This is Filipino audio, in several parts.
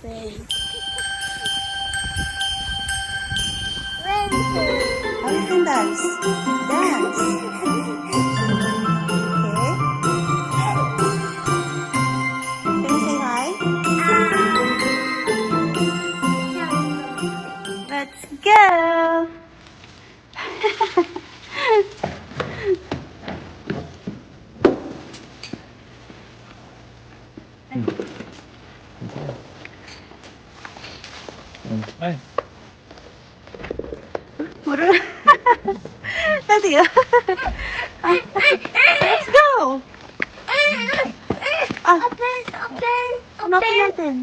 open. How you can dance? Dance. Okay. Can you say hi? Let's go. Ay, Daddy. Let's go. Open natin.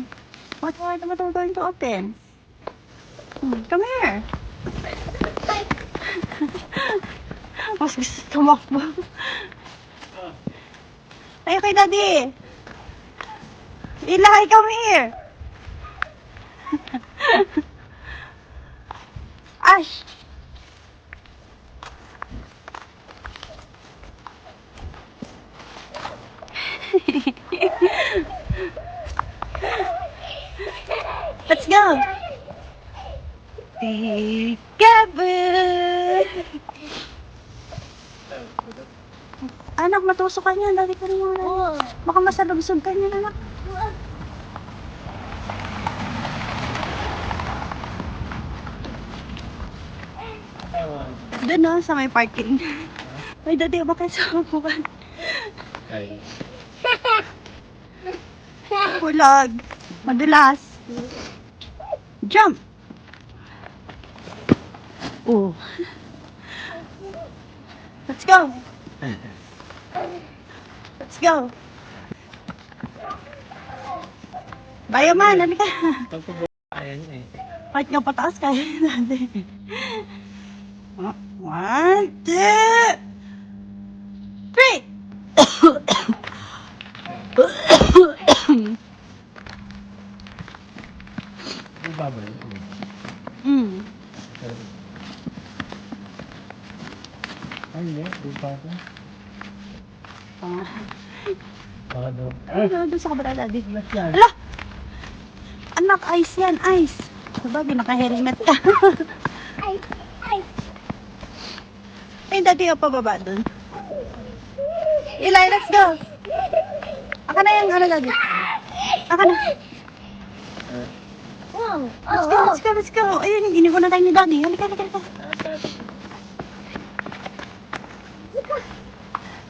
What are we going to open? Come here. Mas gusto tumakbo. Tayo kay Daddy. Eli, come here. Ash. Let's go. Peekaboo. Anak, matusok ka niya. Dali ka rin muna. Baka masalubsog ka niya, anak. Doon no, sa may parking. Ay, Daddy, bakit sa upuan? ay. Bulag. Madulas. Jump. Oh. Let's go. Let's go. Bayo man, ano ka? Ayan eh. Kahit nga pataas kaya natin. 1, 2, 3. Ang babay. Ay, hindi. Di pa ako. Baka daw. Doon sa kabila, Daddy. Ala! Anak, ice yan, ice. Sabagay, naka-helmet ka. Ay, Daddy, o pababa doon. Eli, let's go. Aka na yung ano, Daddy. Aka na. Let's go, let's go. Ayun, iniwan na tayo ni Daddy. Halika, halika, halika.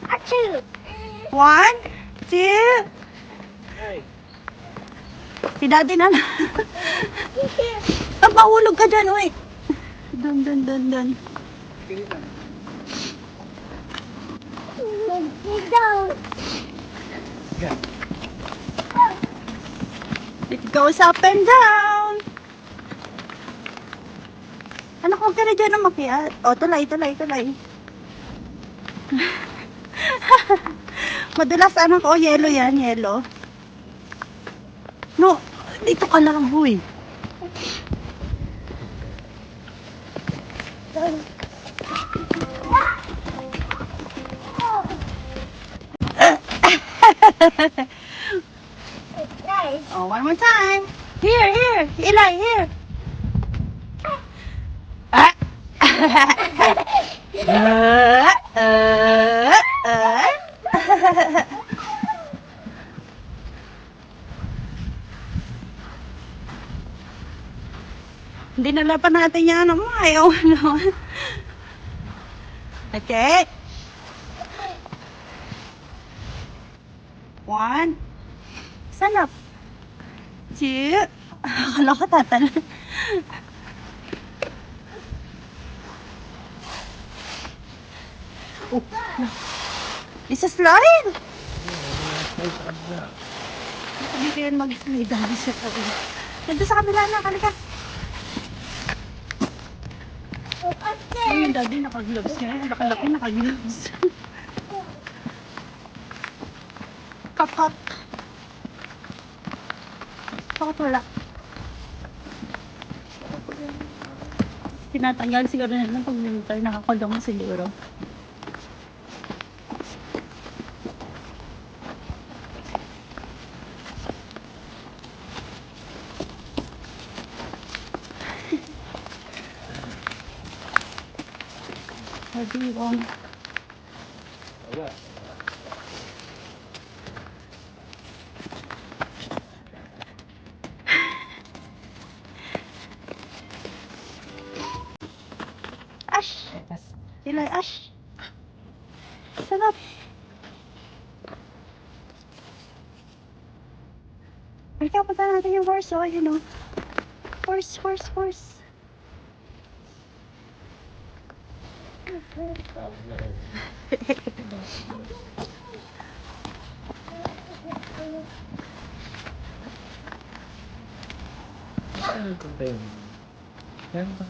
Achoo! 1, 2. Si Daddy na. Ah, mahulog ka dyan, uy. Dun. Down. It goes up and down. Anak, huwag ka na dyan umakyat. O, tulay. Madulas, anak ko, yellow yan, yellow. No, dito ka lang, huy. Nice. Oh, one more time. Here, Eli, here. Ah. Hindi nalapan natin yan. Ano, ayaw naman. Okay. 1. Stand up. 2. Akala ko tatal. Oh, no. Isa slide. Hindi ko yan mag-slide dahil sa kabila. Nandun sa kabila na, kalika. Ay, yung Daddy naka-gloves niya. Nakalaki naka-gloves. Kapak. Bakit wala? Tinatanggal siguro na lang pag winter. Nakakulong siguro. Pagdiwang. Wala. Ash! Sila, Ash! Sarap! Halika, punta natin yung horse, oh, yun, oh. Horse, horse, horse. Ano ito ba yun? Yan ba?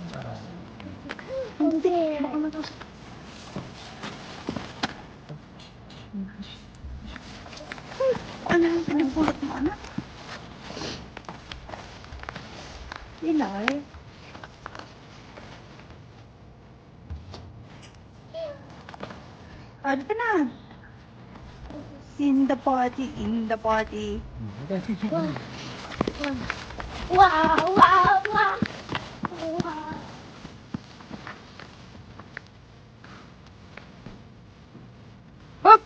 Hindi, baka matos. Ano yung pinagpulot mo, anak? Ilay. Ano ka na? In the party, in the party. Wow, wow, wow. Wow. Hop!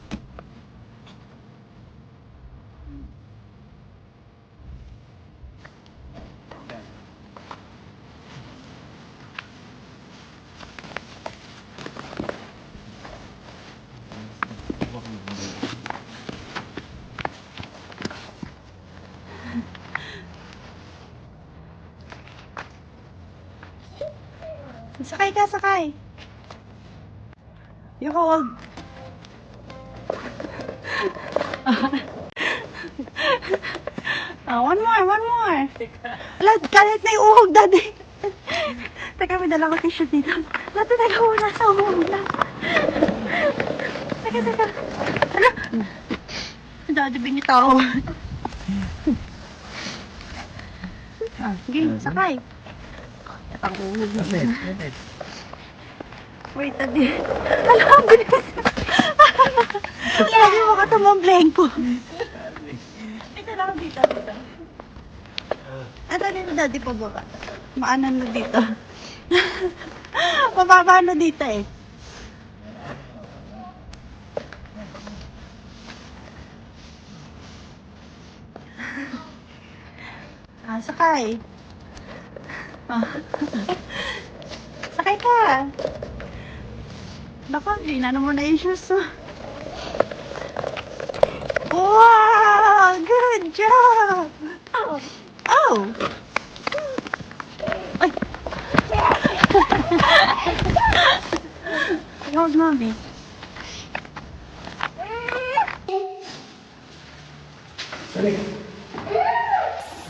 Sakay ka, sakay. You hold. One more, one more. Wala, kalit na yung uhog, daddy. Teka, may dala ko tissue dito. Dati, teka muna sa uhog na. Teka, teka. Ano? Daddy, binitaw. Sige, sakay. Ang uhog na. Wait, daddy. Alam, bilis. Lagi mo ka tumambleng ko. Dito lang, dito. Ano dito, daddy, pababa. Maanan na dito. Mababa na dito eh. Sakay. Sakay ka. Baka, inano mo na yung shoes mo. Wow! Good job! Oh! Oh! Ay! Hold mommy.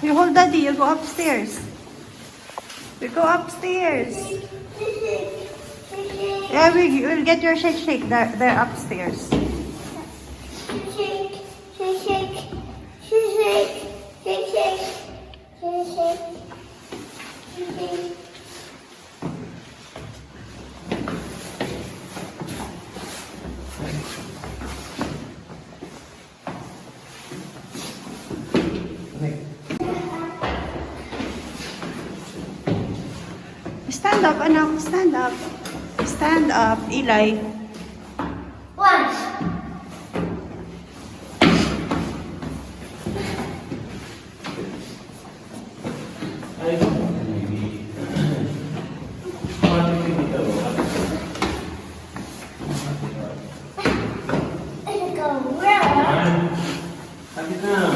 You hold daddy, you go upstairs. You go upstairs. Yeah, we'll get your shake. They're upstairs. Shake, shake, shake, shake, shake, shake, shake, shake, shake. Stand up, anak. Stand up. Stand up, Eli. Once. Go round. Sakit na.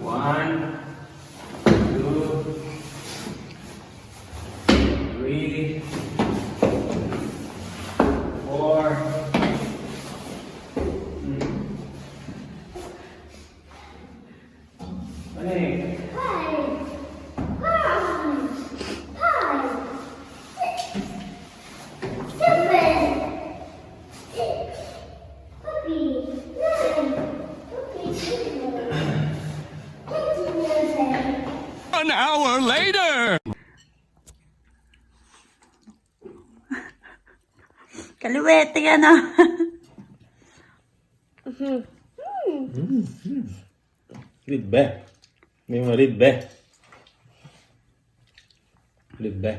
1, 2, 3, 4. Balik. An hour later! Kaliwete ka na. Read ba? May mga read ba? Read ba?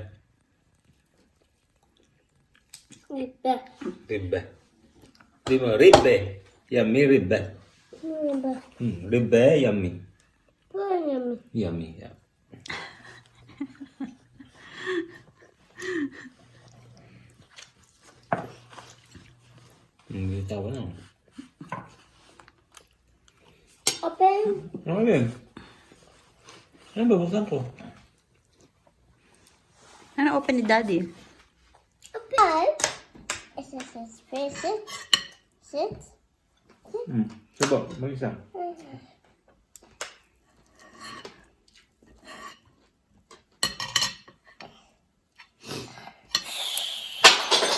Ribbe. Ribbe. Di mo, ribbe. Yummy, ribbe. Ribbe. Ribbe, yummy. Yummy. Yummy, yeah. Hindi tawa na. Open. Ano yun? Ano ba? Buksan ko. Ano open ni Daddy? Open. Sit. Sit. Subo, mag-isa.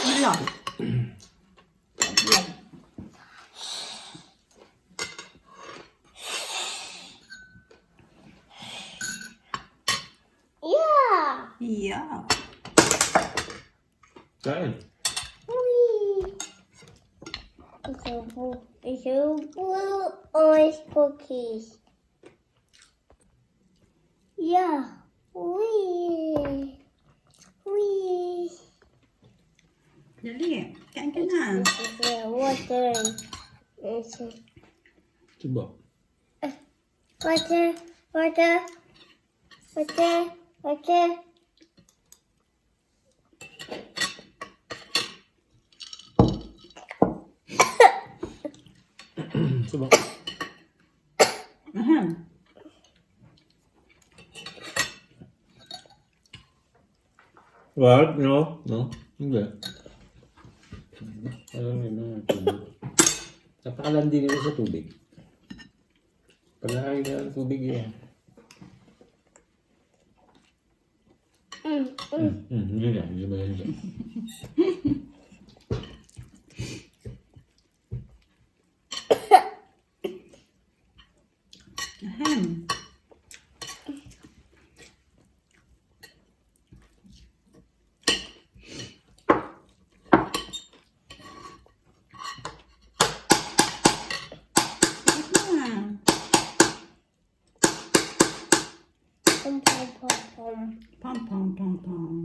Wala. Yeah. Yeah. Saan? Wee. It's a blue orange cookies. Yeah. Wee. Wee. Dali. Kain ka na. This is the water. This is Subo. water. Subo. Ahem. What? No? No? Hindi. Alam niyo na tubig. Napakalandi nila sa tubig. Pag nakain ka ng tubig yun. Hindi na. Hindi ba yun dyan? Ahem. Sige na. Pom. Pam, pam, pam, pam.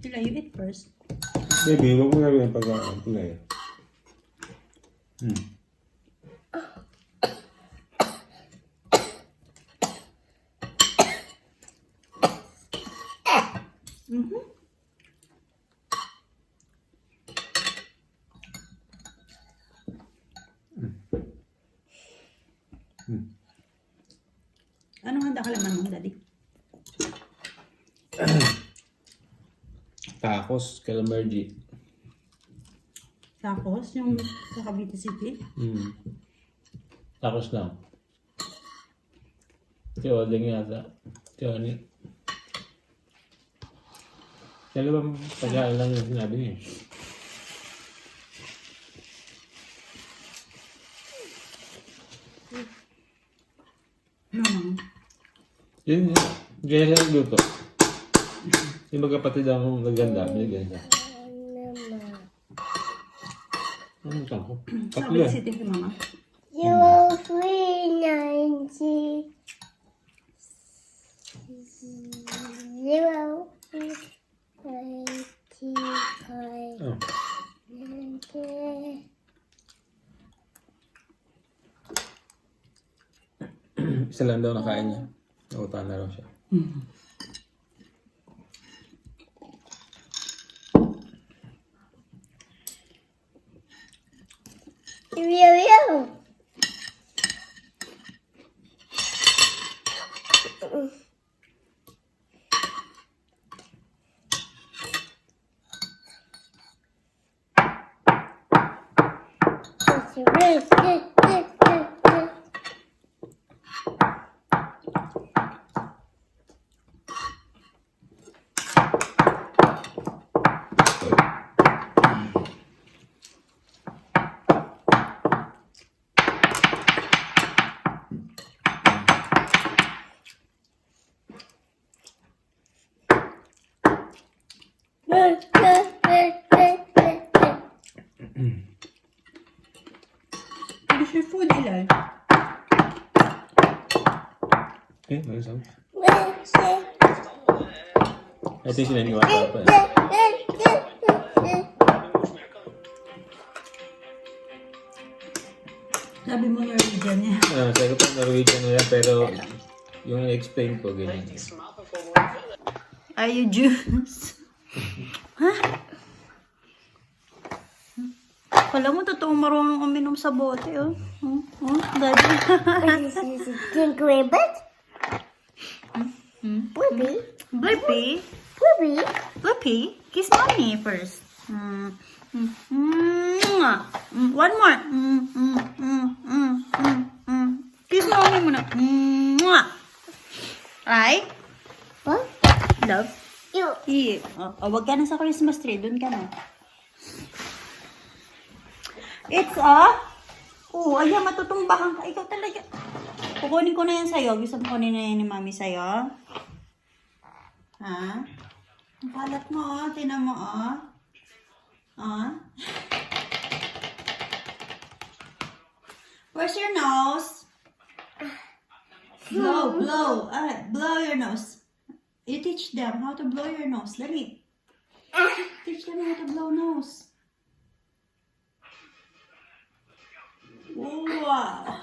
Sila, you eat first. Baby, huwag mo na rin pagkakaan. Tulay. Mhm. Anong handa ka laman mo, Daddy? Tacos, calamari. Tacos, yung sa Cavite City. Tacos lang. Tiyo, din yata. Tiyo, ni. Dalawang pagkain lang yung sinabi niya. Yun, ganyan lang luto. Yung magkapatid ang maganda, binigyan siya. Ano saan ko? Sa Tatlo Cavite eh. City kay Mama. 0390 0395 Oh. 90. Isa lang daw nakain niya. Nauta na raw siya. Yo. Finish your food, Eli. Eh, may isang. Ito yung sinaniwala pa. Sabi mo Norwegian niya. Sabi ko pa Norwegian nila pero yung explain ko ganyan. Are you Jews? Ha? Kala mo totoong marunong uminom sa bote, oh. Daddy. Drink rabbit? Blippi? Blippi? Blippi? Blippi? Kiss mommy first. One more. Kiss mommy muna. Ay? What? Love? You. Wag ka na sa Christmas tree. Doon ka na. It's a... ayan, matutumbahan ka. Ikaw talaga. Kukunin ko na yan sa'yo. Gusto mo kunin na yan ni mami sa'yo? Ha? Ang kalat mo, oh. Tinan mo, oh. Where's your nose? Blow. Blow your nose. You teach them how to blow your nose. Let me teach them how to blow nose. Wow.